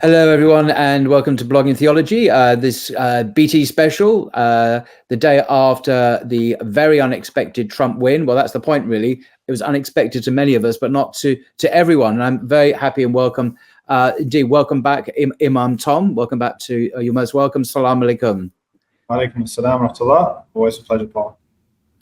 Hello, everyone, and welcome to Blogging Theology, this BT special, the day after the very unexpected Trump win. Well, that's the point, really. It was unexpected to many of us, but not to everyone. And I'm very happy and welcome. Indeed, welcome back, Imam Tom. Welcome back to, you're most welcome. Salam alaikum. Alaikum assalam wa rahmatullah. Always a pleasure, Paul.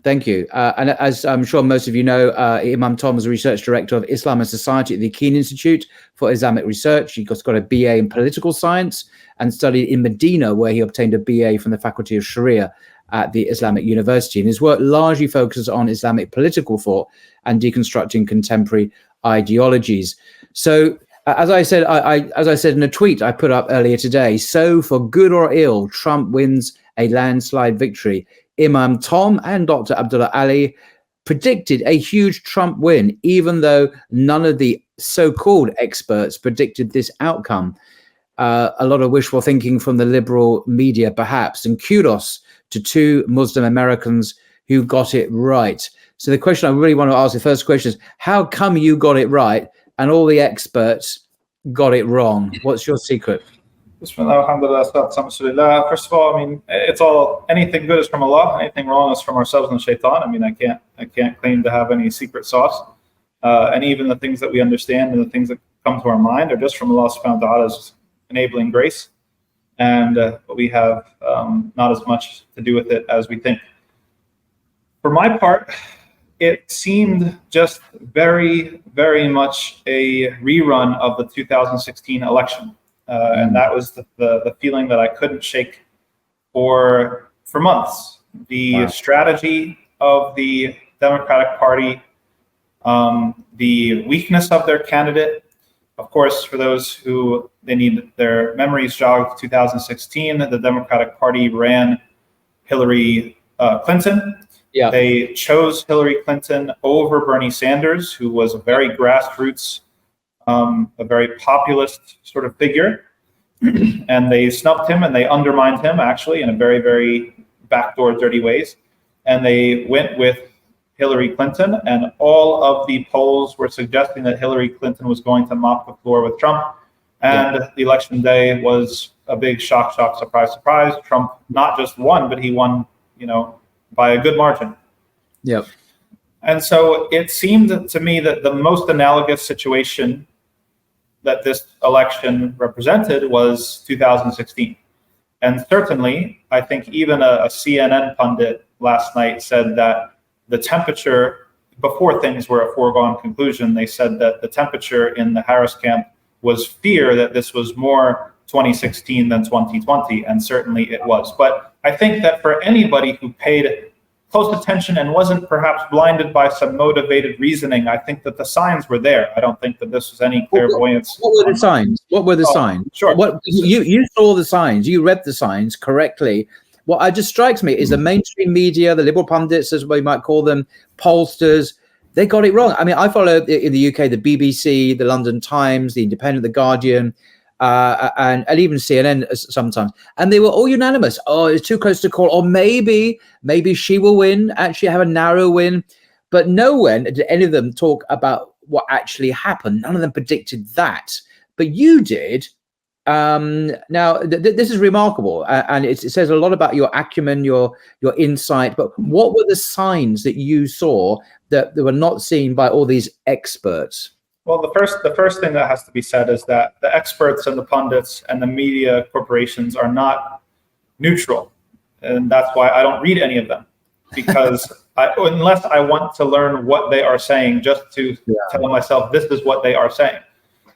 Thank you. And as I'm sure most of you know, Imam Tom is a research director of Islam and Society at the Keene Institute for Islamic Research. He got a BA in political science and studied in Medina, where he obtained a BA from the Faculty of Sharia at the Islamic University. And his work largely focuses on Islamic political thought and deconstructing contemporary ideologies. So, as I said, as I said in a tweet I put up earlier today, so for good or ill, Trump wins a landslide victory. Imam Tom and Dr. Abdullah Ali predicted a huge Trump win, even though none of the so-called experts predicted this outcome. A lot of wishful thinking from the liberal media, perhaps, and kudos to two Muslim Americans who got it right. So the question I really want to ask, the first question is, how come you got it right and all the experts got it wrong? What's your secret? Bismillah, alhamdulillah, first of all, I mean, it's all, anything good is from Allah, anything wrong is from ourselves and the shaitan. I mean, I can't claim to have any secret sauce. And even the things that we understand and the things that come to our mind are just from Allah subhanahu wa ta'ala's enabling grace. And we have not as much to do with it as we think. For my part, it seemed just very, very much a rerun of the 2016 election. And that was the feeling that I couldn't shake for months. The strategy of the Democratic Party, the weakness of their candidate. Of course, for those who they need their memories jogged, 2016, the Democratic Party ran Hillary Clinton. Yeah. They chose Hillary Clinton over Bernie Sanders, who was a very grassroots, a very populist sort of figure. And they snubbed him and they undermined him, actually, in a very, very backdoor, dirty ways. And they went with Hillary Clinton, and all of the polls were suggesting that Hillary Clinton was going to mop the floor with Trump. And the election day was a big shock, surprise, surprise. Trump not just won, but he won, by a good margin. Yep. And so it seemed to me that the most analogous situation that this election represented was 2016. And certainly, I think even a CNN pundit last night said that the temperature, before things were a foregone conclusion, they said that the temperature in the Harris camp was fear that this was more 2016 than 2020, and certainly it was. But I think that for anybody who paid close attention and wasn't perhaps blinded by some motivated reasoning, I think that the signs were there. I don't think that this was any clairvoyance. What were the signs? What were the signs? Sure. You saw the signs. You read the signs correctly. What just strikes me is the mainstream media, the liberal pundits, as we might call them, pollsters, they got it wrong. I mean, I follow in the UK the BBC, the London Times, the Independent, the Guardian, and even CNN sometimes, and they were all unanimous. Oh, it's too close to call, or maybe she will win, actually have a narrow win. But no one did any of them talk about what actually happened. None of them predicted that, but you did. Now this is remarkable, and it says a lot about your acumen, your insight. But what were the signs that you saw that were not seen by all these experts? Well, the first thing that has to be said is that the experts and the pundits and the media corporations are not neutral, and that's why I don't read any of them, because unless I want to learn what they are saying, just to tell myself this is what they are saying.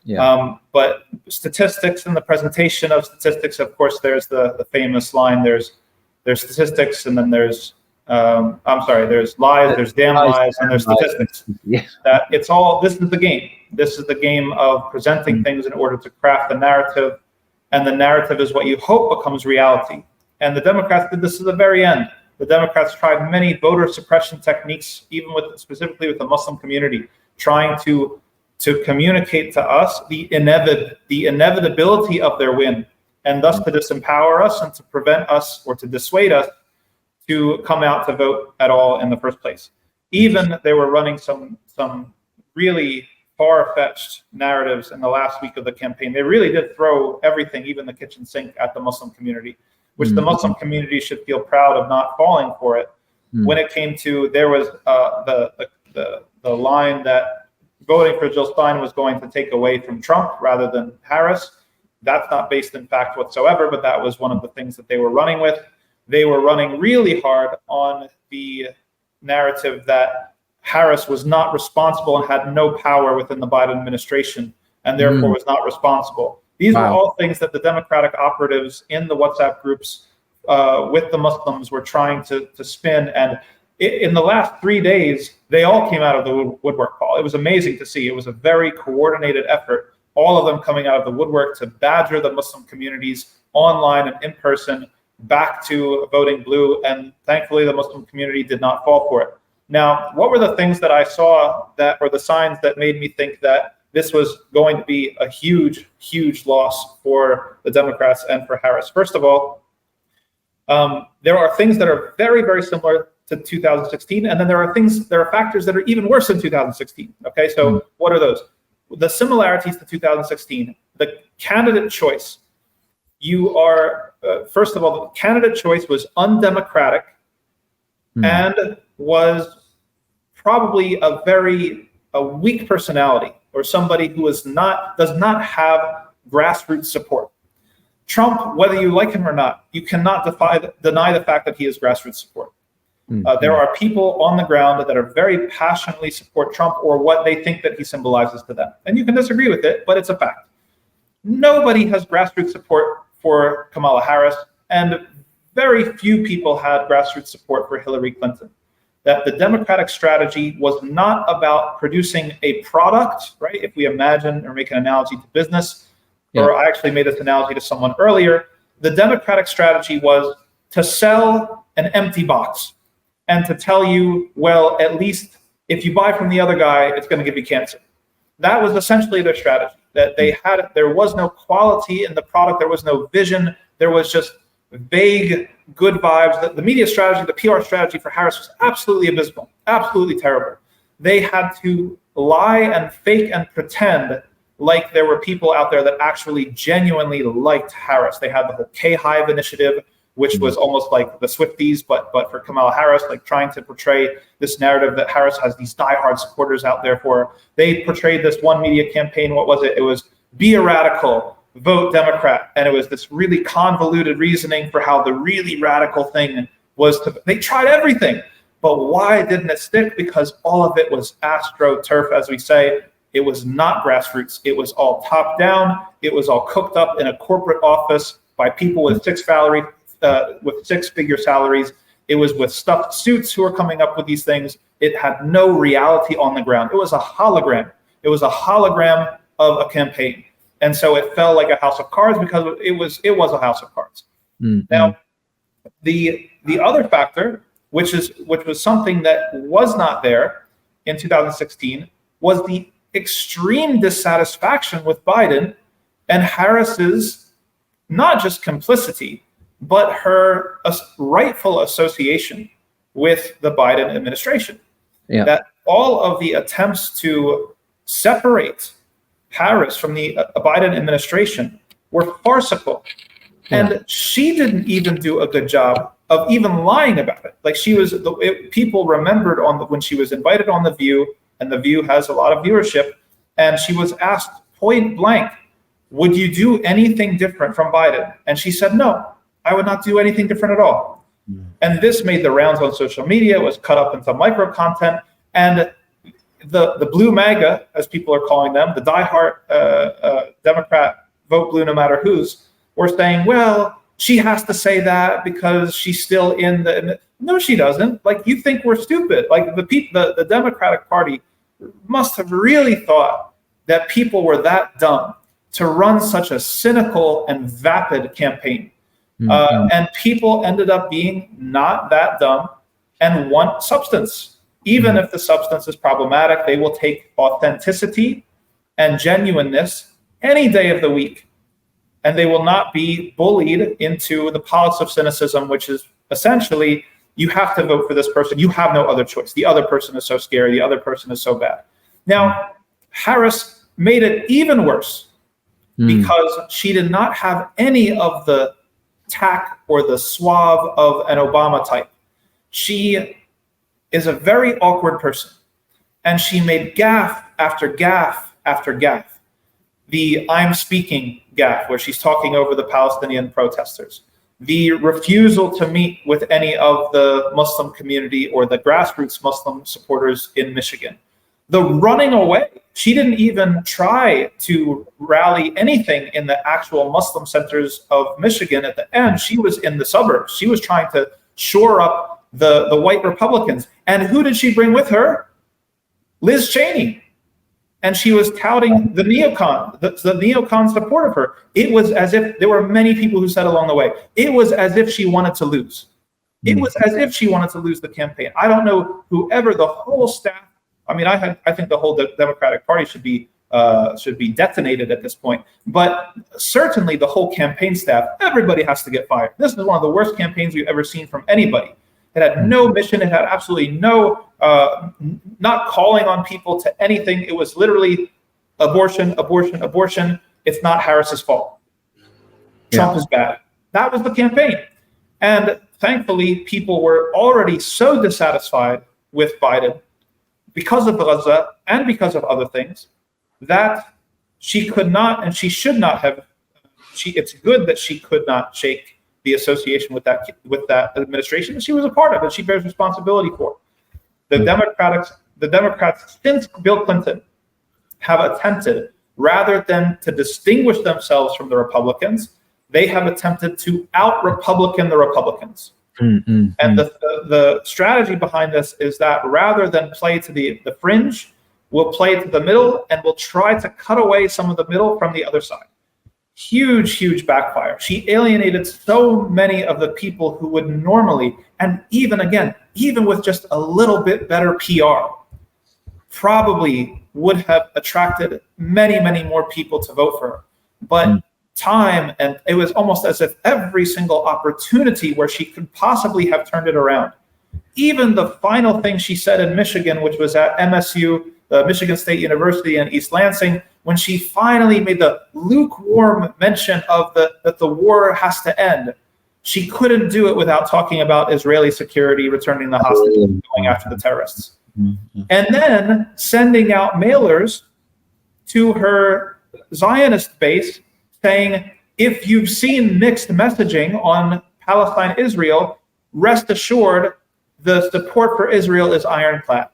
Yeah. But statistics and the presentation of statistics, of course, there's the famous line: there's statistics, and then there's there's lies, there's damn lies, and there's statistics. Yeah. That it's all, this is the game. This is the game of presenting things in order to craft a narrative, and the narrative is what you hope becomes reality. And the Democrats did this to the very end. The Democrats tried many voter suppression techniques, even specifically with the Muslim community, trying to communicate to us the inevitability of their win, and thus to disempower us and to prevent us or to dissuade us to come out to vote at all in the first place. Even they were running some really far-fetched narratives in the last week of the campaign. They really did throw everything, even the kitchen sink, at the Muslim community, which the Muslim community should feel proud of not falling for it. When it came to, there was the line that voting for Jill Stein was going to take away from Trump rather than Harris. That's not based in fact whatsoever, but that was one of the things that they were running with. They were running really hard on the narrative that Harris was not responsible and had no power within the Biden administration, and therefore was not responsible. These were all things that the Democratic operatives in the WhatsApp groups with the Muslims were trying to spin. And in the last 3 days, they all came out of the woodwork, Paul. It was amazing to see. It was a very coordinated effort, all of them coming out of the woodwork to badger the Muslim communities online and in person back to voting blue. And thankfully, the Muslim community did not fall for it. Now, what were the things that I saw that were the signs that made me think that this was going to be a huge, huge loss for the Democrats and for Harris? First of all, there are things that are very, very similar to 2016, and then there are factors that are even worse than 2016. Okay, so what are those? The similarities to 2016, the candidate choice. You are, first of all, the candidate choice was undemocratic and was probably a weak personality, or somebody who does not have grassroots support. Trump, whether you like him or not, you cannot deny the fact that he has grassroots support. There are people on the ground that are very passionately support Trump or what they think that he symbolizes to them. And you can disagree with it, but it's a fact. Nobody has grassroots support for Kamala Harris, and very few people had grassroots support for Hillary Clinton. That the Democratic strategy was not about producing a product, right? If we imagine or make an analogy to business, or I actually made this analogy to someone earlier, the Democratic strategy was to sell an empty box and to tell you, well, at least if you buy from the other guy, it's going to give you cancer. That was essentially their strategy, that there was no quality in the product, there was no vision, there was just vague good vibes. The media strategy, the PR strategy for Harris was absolutely abysmal, absolutely terrible. They had to lie and fake and pretend like there were people out there that actually genuinely liked Harris. They had the whole K-Hive initiative, which was almost like the Swifties, but for Kamala Harris, like trying to portray this narrative that Harris has these diehard supporters out there for her. They portrayed this one media campaign, what was it? It was be a radical, vote Democrat. And it was this really convoluted reasoning for how the really radical thing was they tried everything. But why didn't it stick? Because all of it was astroturf, as we say. It was not grassroots. It was all top down. It was all cooked up in a corporate office by people with six-figure salaries. It was with stuffed suits who were coming up with these things. It had no reality on the ground. It was a hologram. It was a hologram of a campaign. And so it felt like a house of cards because it was a house of cards. Now, the other factor, which was something that was not there in 2016, was the extreme dissatisfaction with Biden and Harris's not just complicity, but her rightful association with the Biden administration. That all of the attempts to separate Harris from the Biden administration were farcical. And she didn't even do a good job of even lying about it. Like people remembered when she was invited on The View, and The View has a lot of viewership, and she was asked point blank, would you do anything different from Biden? And she said, no, I would not do anything different at all. And this made the rounds on social media. It was cut up into micro content. And the blue MAGA, as people are calling them, the diehard Democrat, vote blue no matter whose, were saying, well, she has to say that because she's still in the... No, she doesn't. Like, you think we're stupid. Like, the Democratic Party must have really thought that people were that dumb to run such a cynical and vapid campaign. And people ended up being not that dumb and want substance. Even if the substance is problematic, they will take authenticity and genuineness any day of the week. And they will not be bullied into the politics of cynicism, which is essentially, you have to vote for this person. You have no other choice. The other person is so scary. The other person is so bad. Now, Harris made it even worse because she did not have any of the tact or the suave of an Obama type. She is a very awkward person, and she made gaffe after gaffe after gaffe. The I'm speaking gaffe, where she's talking over the Palestinian protesters. The refusal to meet with any of the Muslim community or the grassroots Muslim supporters in Michigan. The running away. She didn't even try to rally anything in the actual Muslim centers of Michigan at the end. She was in the suburbs. She was trying to shore up the white Republicans. And who did she bring with her? Liz Cheney. And she was touting the neocon, the neocon support of her. It was as if there were many people who said along the way, it was as if she wanted to lose. It was as if she wanted to lose the campaign. I don't know whoever the whole staff. I mean, I think the whole Democratic Party should be detonated at this point. But certainly the whole campaign staff, everybody has to get fired. This is one of the worst campaigns we've ever seen from anybody. It had no mission. It had absolutely no, not calling on people to anything. It was literally abortion, abortion, abortion. It's not Harris's fault. Trump is bad. That was the campaign. And thankfully, people were already so dissatisfied with Biden because of Gaza and because of other things that she could not, and she should not have, it's good that she could not shake the association with that administration that she was a part of, that she bears responsibility for. The Democrats since Bill Clinton have attempted, rather than to distinguish themselves from the Republicans, they have attempted to out-Republican the Republicans. And the strategy behind this is that rather than play to the fringe, we'll play to the middle, and we'll try to cut away some of the middle from the other side. Huge, huge backfire. She alienated so many of the people who would normally, and even with just a little bit better PR, probably would have attracted many, many more people to vote for her. But time, and it was almost as if every single opportunity where she could possibly have turned it around. Even the final thing she said in Michigan, which was at MSU, Michigan State University in East Lansing, when she finally made the lukewarm mention of that the war has to end, she couldn't do it without talking about Israeli security, returning the hostages, going after the terrorists. And then sending out mailers to her Zionist base saying, if you've seen mixed messaging on Palestine-Israel, rest assured the support for Israel is ironclad.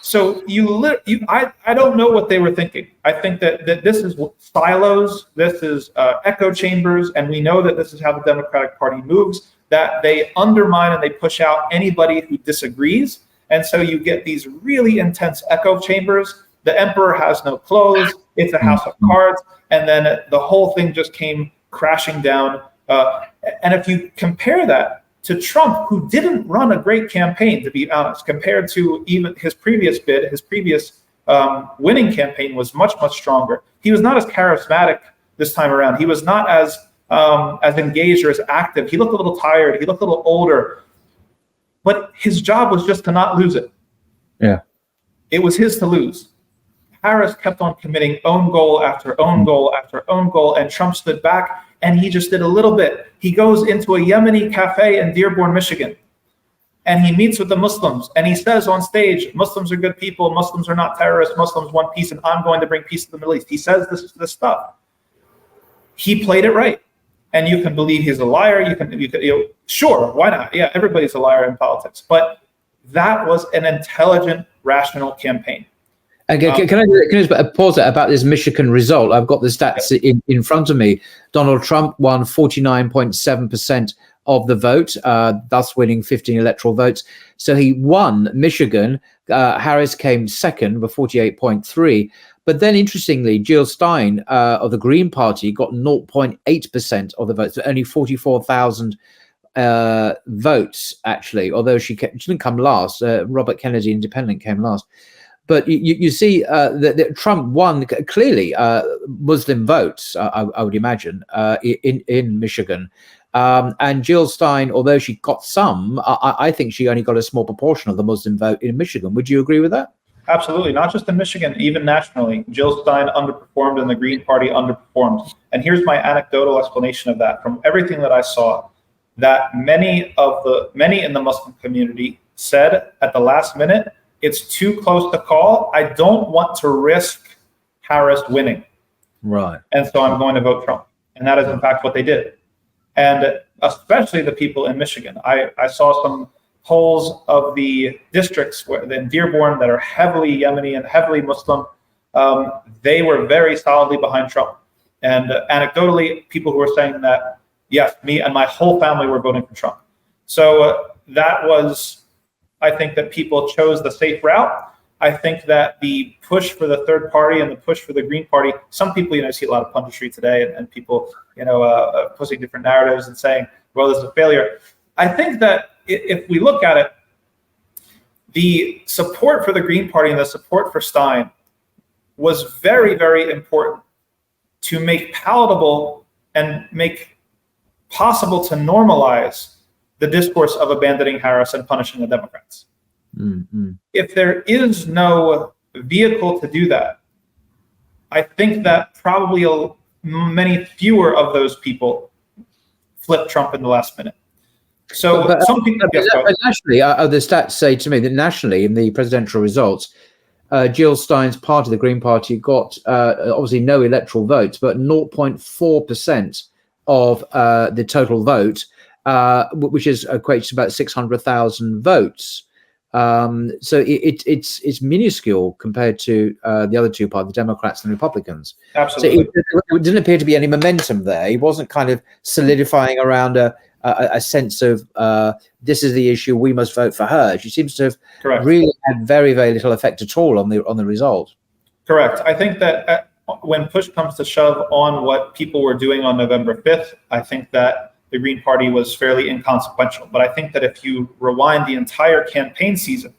So I don't know what they were thinking. I think that this is silos, this is echo chambers, and we know that this is how the Democratic Party moves, that they undermine and they push out anybody who disagrees. And so you get these really intense echo chambers. The emperor has no clothes. It's a house of cards. And then the whole thing just came crashing down. And if you compare that to Trump, who didn't run a great campaign, to be honest, compared to even his previous bid, his previous winning campaign was much, much stronger. He was not as charismatic this time around. He was not as engaged or as active. He looked a little tired. He looked a little older. But his job was just to not lose it. Yeah. It was his to lose. Harris kept on committing own goal after own goal after own goal, and Trump stood back, and he just did a little bit. He goes into a Yemeni cafe in Dearborn, Michigan, and he meets with the Muslims, and he says on stage, Muslims are good people, Muslims are not terrorists, Muslims want peace, and I'm going to bring peace to the Middle East. He says this stuff. He played it right. And you can believe he's a liar. You can sure, why not? Yeah, everybody's a liar in politics. But that was an intelligent, rational campaign. Okay, can I just pause that about this Michigan result? I've got the stats in front of me. Donald Trump won 49.7% of the vote, thus winning 15 electoral votes. So he won Michigan. Harris came second with 48.3%. But then, interestingly, Jill Stein of the Green Party got 0.8% of the votes, so only 44,000 votes, actually, although she didn't come last. Robert Kennedy, independent, came last. But you see that Trump won clearly Muslim votes, I would imagine, in Michigan. And Jill Stein, although she got some, I think she only got a small proportion of the Muslim vote in Michigan. Would you agree with that? Absolutely. Not just in Michigan, even nationally. Jill Stein underperformed and the Green Party underperformed. And here's my anecdotal explanation of that. From everything that I saw, that many in the Muslim community said at the last minute, it's too close to call. I don't want to risk Harris winning. Right. And so I'm going to vote Trump. And that is in fact what they did. And especially the people in Michigan. I saw some polls of the districts in Dearborn that are heavily Yemeni and heavily Muslim. They were very solidly behind Trump. And anecdotally, people who were saying that, yes, me and my whole family were voting for Trump. So that was, I think that people chose the safe route. I think that the push for the third party and the push for the Green Party, some people, I see a lot of punditry today and people, posting different narratives and saying, well, this is a failure. I think that if we look at it, the support for the Green Party and the support for Stein was very, very important to make palatable and make possible to normalize the discourse of abandoning Harris and punishing the Democrats. Mm-hmm. If there is no vehicle to do that, I think that probably many fewer of those people flip Trump in the last minute. So some people. Nationally, the stats say to me that nationally, in the presidential results, Jill Stein's party, the Green Party, got obviously no electoral votes, but 0.4% of the total vote, which equates to about 600,000 votes. So it's minuscule compared to the other two parties, the Democrats and the Republicans. Absolutely. So it didn't appear to be any momentum there. He wasn't kind of solidifying around a sense of this is the issue, we must vote for her. She seems to have really had very, very little effect at all on the result. Correct. I think that when push comes to shove on what people were doing on November 5th, I think that the Green Party was fairly inconsequential. But I think that if you rewind the entire campaign season,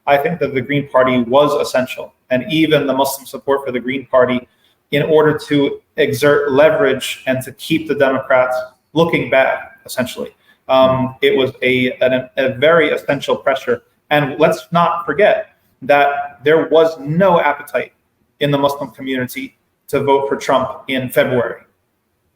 I think that the Green Party was essential. And even the Muslim support for the Green Party, in order to exert leverage and to keep the Democrats looking bad, essentially. It was a very essential pressure. And let's not forget that there was no appetite in the Muslim community to vote for Trump in February.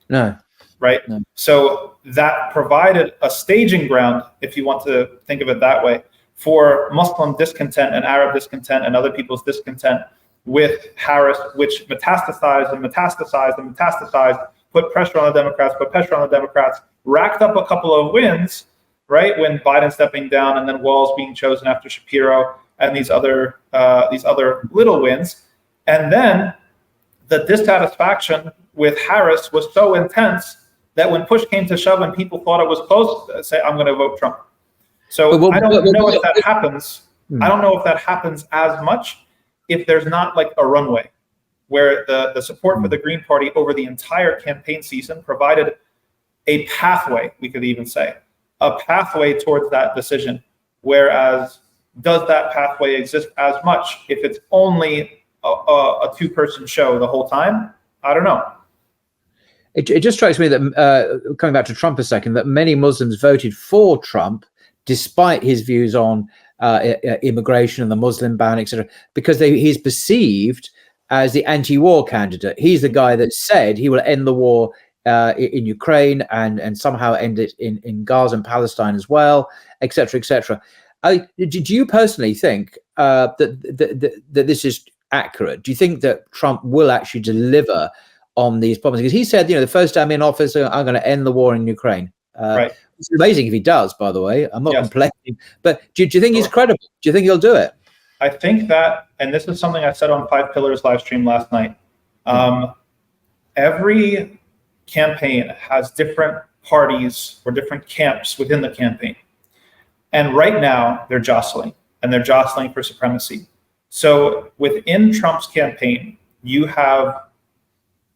No. Right? No. So that provided a staging ground, if you want to think of it that way, for Muslim discontent and Arab discontent and other people's discontent with Harris, which metastasized and metastasized and metastasized, put pressure on the Democrats, racked up a couple of wins, right? When Biden stepping down and then Walz being chosen after Shapiro and these other little wins. And then the dissatisfaction with Harris was so intense that when push came to shove and people thought it was close, say, I'm going to vote Trump. So I don't know if that happens. I don't know if that happens as much if there's not like a runway where the support for the Green Party over the entire campaign season provided a pathway, we could even say, a pathway towards that decision. Whereas, does that pathway exist as much if it's only a two-person show the whole time? I don't know. It just strikes me that, coming back to Trump a second, that many Muslims voted for Trump despite his views on immigration and the Muslim ban, etc., because he's perceived as the anti-war candidate. He's the guy that said he will end the war in Ukraine and somehow end it in Gaza and Palestine as well, etc., etc. Do you personally think that this is accurate? Do you think that Trump will actually deliver on these promises? Because he said, the first time in office, I'm going to end the war in Ukraine. Right. It's amazing if he does, by the way. I'm not complaining. But do you think he's credible? Do you think he'll do it? I think that, and this is something I said on 5 Pillars live stream last night, every campaign has different parties or different camps within the campaign. And right now, they're jostling, and they're jostling for supremacy. So within Trump's campaign, you have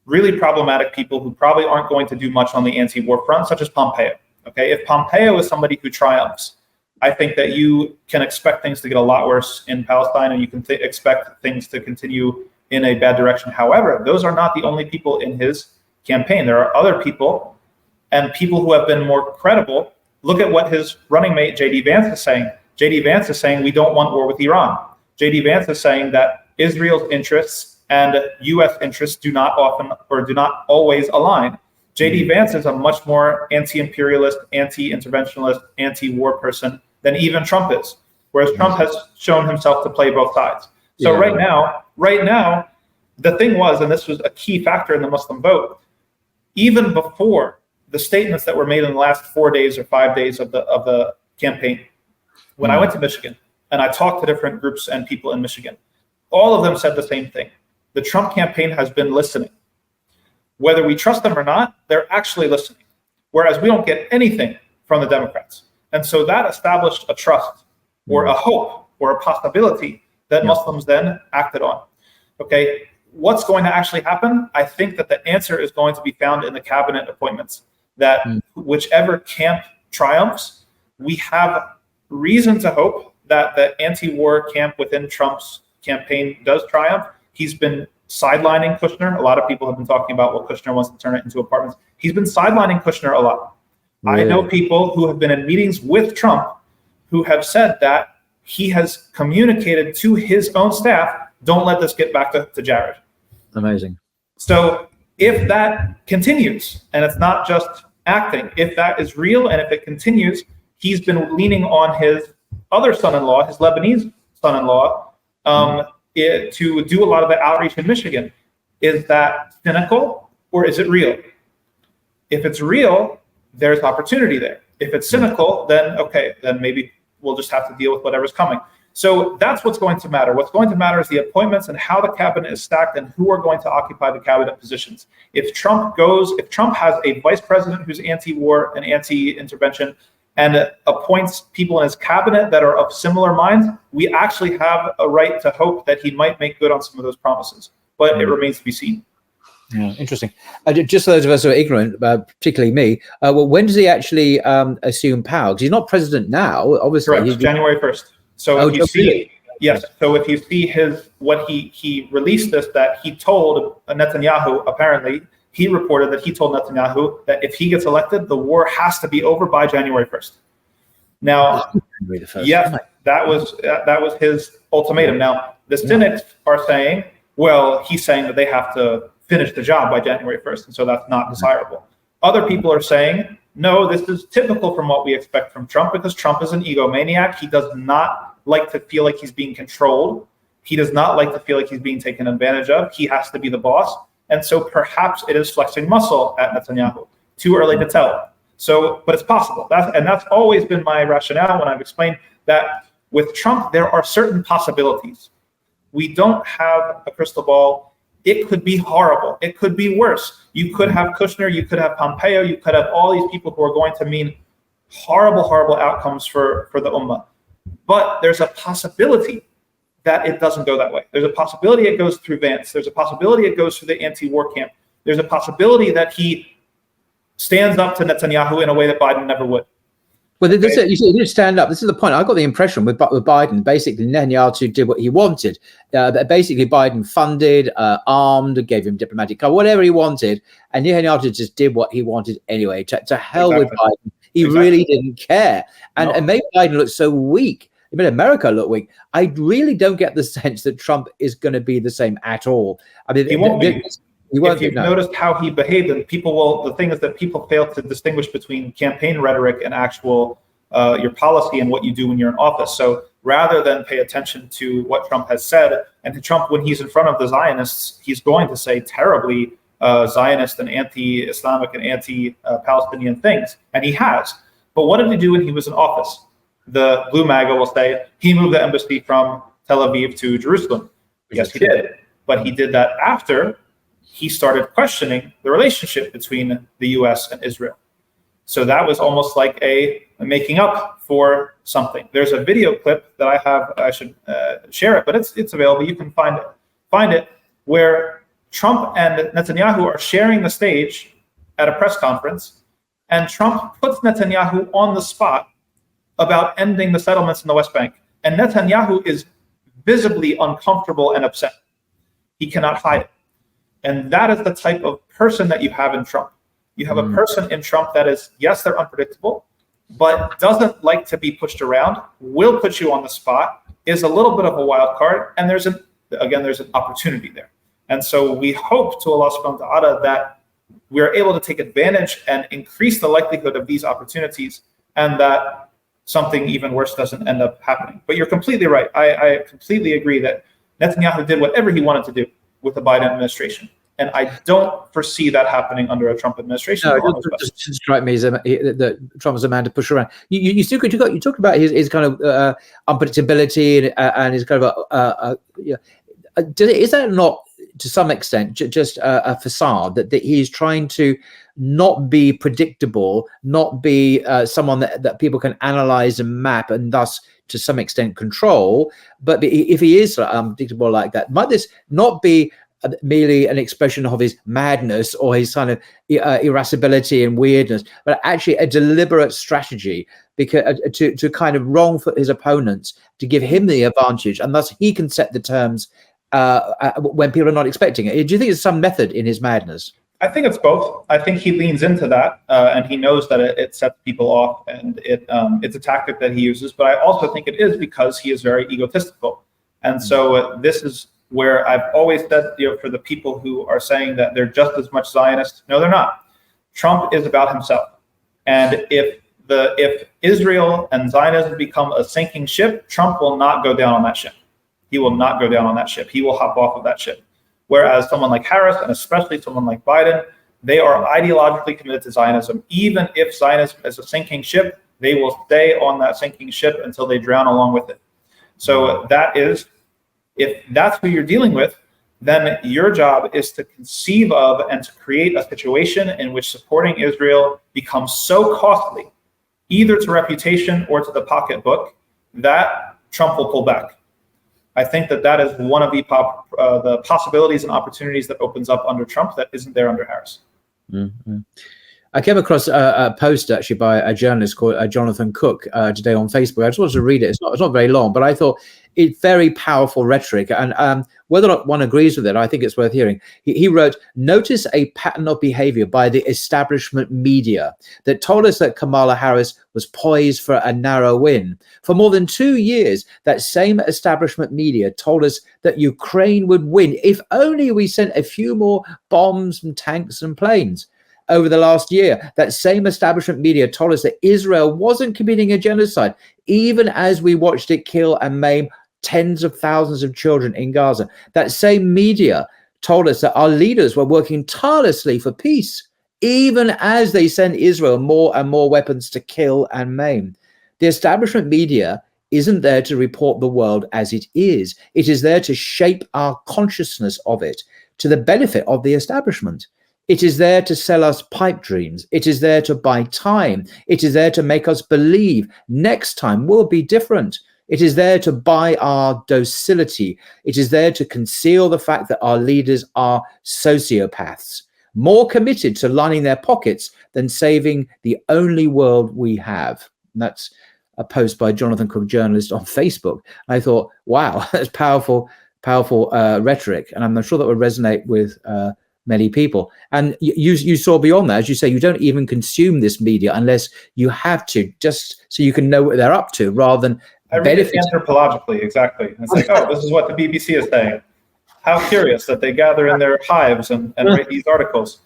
really problematic people who probably aren't going to do much on the anti-war front, such as Pompeo. Okay, if Pompeo is somebody who triumphs, I think that you can expect things to get a lot worse in Palestine, and you can expect things to continue in a bad direction. However, those are not the only people in his campaign. There are other people, and people who have been more credible. Look at what his running mate, J.D. Vance, is saying. J.D. Vance is saying, we don't want war with Iran. J.D. Vance is saying that Israel's interests and U.S. interests do not often or do not always align. J.D. Vance is a much more anti-imperialist, anti-interventionist, anti-war person than even Trump is, whereas Trump has shown himself to play both sides. So right now, the thing was, and this was a key factor in the Muslim vote, even before the statements that were made in the last 4 days or 5 days of the campaign, when I went to Michigan and I talked to different groups and people in Michigan, all of them said the same thing. The Trump campaign has been listening. Whether we trust them or not, they're actually listening, whereas we don't get anything from the Democrats. And so that established a trust or a hope or a possibility that Muslims then acted on. Okay, what's going to actually happen? I think that the answer is going to be found in the cabinet appointments, that whichever camp triumphs, we have reason to hope that the anti-war camp within Trump's campaign does triumph. He's been sidelining Kushner. A lot of people have been talking about what Kushner wants to turn it into apartments. He's been sidelining Kushner a lot. Really? I know people who have been in meetings with Trump who have said that he has communicated to his own staff, don't let this get back to Jared. Amazing. So if that continues, and it's not just acting, if that is real and if it continues, he's been leaning on his other son-in-law, his Lebanese son-in-law, to do a lot of the outreach in Michigan. Is that cynical or is it real? If it's real, there's opportunity there. If it's cynical, then okay, then maybe we'll just have to deal with whatever's coming. So that's what's going to matter. What's going to matter is the appointments and how the cabinet is stacked and who are going to occupy the cabinet positions. If Trump has a vice president who's anti-war and anti-intervention and appoints people in his cabinet that are of similar minds, we actually have a right to hope that he might make good on some of those promises. But it remains to be seen. Yeah, interesting. Just for those of us who are ignorant, particularly me, well, when does he actually assume power? Because he's not president now, obviously. Correct, January 1st. So if you see, yes. So if you see he released this, that he told Netanyahu, apparently, he reported that he told Netanyahu that if he gets elected, the war has to be over by January 1st. Now, yes, that was his ultimatum. Now, the cynics are saying, well, he's saying that they have to finish the job by January 1st, and so that's not desirable. Other people are saying, no, this is typical from what we expect from Trump, because Trump is an egomaniac. He does not like to feel like he's being controlled. He does not like to feel like he's being taken advantage of. He has to be the boss. And so perhaps it is flexing muscle at Netanyahu. Too early to tell. So, but it's possible. That's always been my rationale when I've explained that with Trump, there are certain possibilities. We don't have a crystal ball. It could be horrible. It could be worse. You could have Kushner. You could have Pompeo. You could have all these people who are going to mean horrible, horrible outcomes for the Ummah. But there's a possibility that it doesn't go that way. There's a possibility it goes through Vance. There's a possibility it goes through the anti-war camp. There's a possibility that he stands up to Netanyahu in a way that Biden never would. Well, you did stand up. This is the point. I got the impression with Biden, basically Netanyahu did what he wanted. Basically, Biden funded, armed, gave him diplomatic cover, whatever he wanted. And Netanyahu just did what he wanted anyway. To hell with Biden. He really didn't care. And it made Biden look so weak. It made America look weak. I really don't get the sense that Trump is going to be the same at all. I mean, he won't be. If you've noticed how he behaved, and the thing is that people fail to distinguish between campaign rhetoric and actual your policy and what you do when you're in office. So rather than pay attention to what Trump has said, and to Trump, when he's in front of the Zionists, he's going to say terribly Zionist and anti-Islamic and anti-Palestinian things, and he has. But what did he do when he was in office? The Blue MAGA will say he moved the embassy from Tel Aviv to Jerusalem. Yes, he did. But he did that after he started questioning the relationship between the U.S. and Israel. So that was almost like a making up for something. There's a video clip that I have. I should share it, but it's available. You can find it, where Trump and Netanyahu are sharing the stage at a press conference, and Trump puts Netanyahu on the spot about ending the settlements in the West Bank. And Netanyahu is visibly uncomfortable and upset. He cannot hide it. And that is the type of person that you have in Trump. You have a person in Trump that is, yes, they're unpredictable. but doesn't like to be pushed around, will put you on the spot, is a little bit of a wild card, and there's an opportunity there. And so we hope to Allah subhanahu wa ta'ala that we're able to take advantage and increase the likelihood of these opportunities, and that something even worse doesn't end up happening. But you're completely right. I completely agree that Netanyahu did whatever he wanted to do with the Biden administration. And I don't foresee that happening under a Trump administration. No, it doesn't strike me as that Trump is a man to push around. You talk about his kind of unpredictability and his kind of is that not to some extent just a facade that he's trying to not be predictable, not be someone that people can analyze and map and thus to some extent control? But if he is unpredictable like that, might this not be merely an expression of his madness or his kind of irascibility and weirdness, but actually a deliberate strategy because to kind of wrong for his opponents, to give him the advantage, and thus he can set the terms when people are not expecting it? Do you think there's some method in his madness? I think it's both. I think he leans into that, and he knows that it sets people off, and it's a tactic that he uses. But I also think it is because he is very egotistical, and so this is where I've always said, for the people who are saying that they're just as much Zionist, no, they're not. Trump is about himself, and if Israel and Zionism become a sinking ship, Trump will not go down on that ship. He will not go down on that ship. He will hop off of that ship. Whereas someone like Harris, and especially someone like Biden, they are ideologically committed to Zionism. Even if Zionism is a sinking ship, they will stay on that sinking ship until they drown along with it. So if that's who you're dealing with, then your job is to conceive of and to create a situation in which supporting Israel becomes so costly, either to reputation or to the pocketbook, that Trump will pull back. I think that is one of the possibilities and opportunities that opens up under Trump that isn't there under Harris. Mm-hmm. I came across a post actually by a journalist called Jonathan Cook today on Facebook. I just wanted to read it. It's not very long, but I thought it's very powerful rhetoric. And whether or not one agrees with it, I think it's worth hearing. He wrote, "Notice a pattern of behavior by the establishment media that told us that Kamala Harris was poised for a narrow win. For more than 2 years, that same establishment media told us that Ukraine would win if only we sent a few more bombs and tanks and planes. Over the last year, that same establishment media told us that Israel wasn't committing a genocide, even as we watched it kill and maim tens of thousands of children in Gaza. That same media told us that our leaders were working tirelessly for peace, even as they sent Israel more and more weapons to kill and maim. The establishment media isn't there to report the world as it is. It is there to shape our consciousness of it to the benefit of the establishment. It is there to sell us pipe dreams. It is there to buy time. It is there to make us believe next time will be different. It is there to buy our docility. It is there to conceal the fact that our leaders are sociopaths, more committed to lining their pockets than saving the only world we have." And that's a post by Jonathan Cook, journalist, on Facebook. I thought, wow, that's powerful rhetoric. And I'm sure that would resonate with many people. And you saw beyond that, as you say, you don't even consume this media unless you have to, just so you can know what they're up to, rather than I read it anthropologically, exactly. It's like, oh, this is what the BBC is saying. How curious that they gather in their hives and write these articles.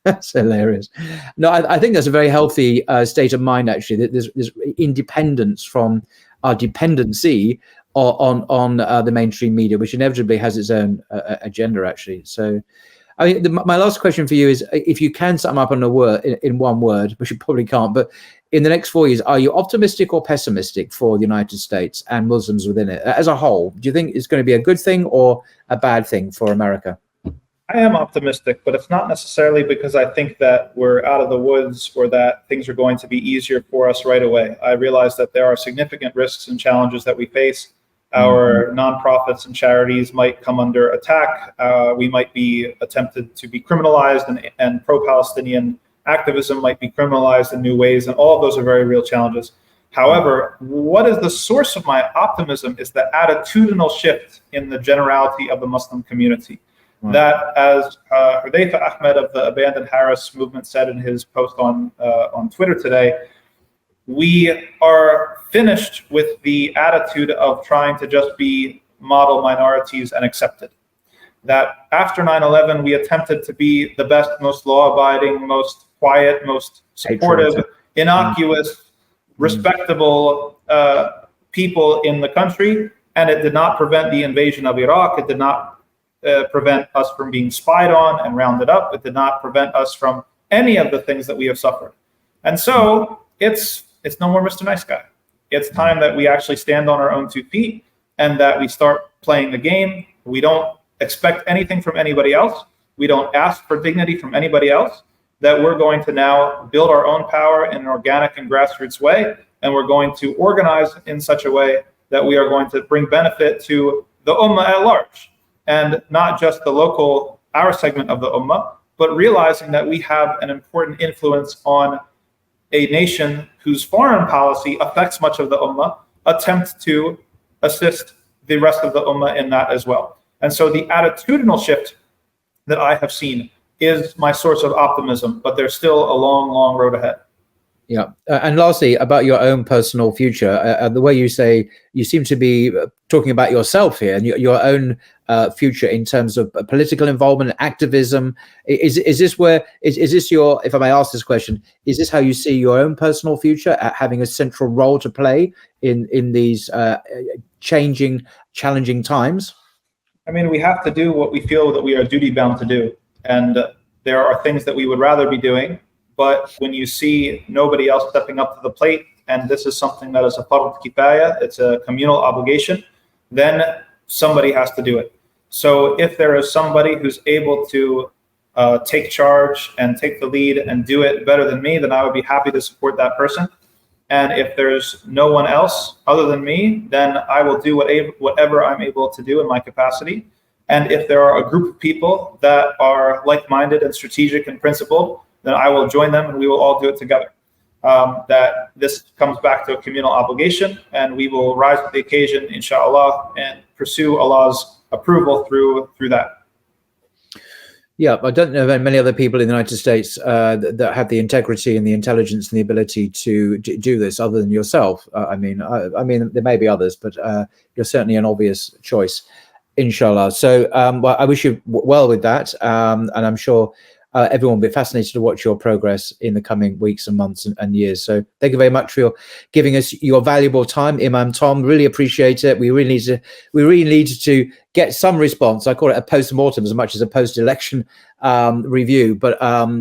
That's hilarious. No, I think that's a very healthy state of mind, actually, that there's independence from our dependency on the mainstream media, which inevitably has its own agenda, actually. So, I mean, my last question for you is, if you can sum up in one word, which you probably can't, but in the next 4 years, are you optimistic or pessimistic for the United States and Muslims within it as a whole? Do you think it's going to be a good thing or a bad thing for America? I am optimistic, but it's not necessarily because I think that we're out of the woods or that things are going to be easier for us right away. I realize that there are significant risks and challenges that we face. Our nonprofits and charities might come under attack. We might be attempted to be criminalized, and pro-Palestinian activism might be criminalized in new ways, and all of those are very real challenges. However, what is the source of my optimism is the attitudinal shift in the generality of the Muslim community. Right. That, as Hudayfa Ahmed of the Abandon Harris movement said in his post on Twitter today, we are finished with the attitude of trying to just be model minorities and accepted. That after 9/11, we attempted to be the best, most law-abiding, most quiet, most supportive, innocuous, respectable people in the country, and it did not prevent the invasion of Iraq. It did not prevent us from being spied on and rounded up. It did not prevent us from any of the things that we have suffered. And so it's no more Mr. Nice Guy. It's time that we actually stand on our own 2 feet and that we start playing the game. We don't expect anything from anybody else. We don't ask for dignity from anybody else. That we're going to now build our own power in an organic and grassroots way, and we're going to organize in such a way that we are going to bring benefit to the ummah at large, and not just the local, our segment of the ummah, but realizing that we have an important influence on a nation whose foreign policy affects much of the ummah, attempt to assist the rest of the ummah in that as well. And so the attitudinal shift that I have seen is my source of optimism, but there's still a long, long road ahead. Yeah. And lastly, about your own personal future, the way you say, you seem to be talking about yourself here and your own future in terms of political involvement, activism. Is this your, if I may ask this question, is this how you see your own personal future, having a central role to play in these changing, challenging times? I mean, we have to do what we feel that we are duty bound to do. And there are things that we would rather be doing. But when you see nobody else stepping up to the plate, and this is something that is a fard kifaya, it's a communal obligation, then somebody has to do it. So if there is somebody who's able to take charge and take the lead and do it better than me, then I would be happy to support that person. And if there's no one else other than me, then I will do whatever I'm able to do in my capacity. And if there are a group of people that are like-minded and strategic and principled, then I will join them and we will all do it together. That this comes back to a communal obligation, and we will rise to the occasion, inshallah, and pursue Allah's approval through that. Yeah, I don't know many other people in the United States that have the integrity and the intelligence and the ability to do this, other than yourself. I mean, there may be others, but you're certainly an obvious choice, inshallah. So, well, I wish you well with that, and I'm sure everyone will be fascinated to watch your progress in the coming weeks and months and years. So thank you very much for giving us your valuable time, Imam Tom. Really appreciate it. We really need to get some response. I call it a post-mortem as much as a post-election review, but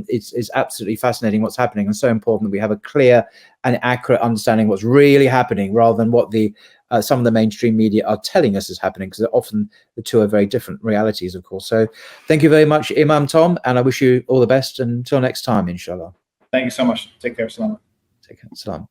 it's absolutely fascinating what's happening, and so important that we have a clear and accurate understanding of what's really happening, rather than what the some of the mainstream media are telling us is happening, because often the two are very different realities, of course. So thank you very much, Imam Tom, and I wish you all the best until next time, inshallah. Thank you so much. Take care. Salam. Take care. Salam.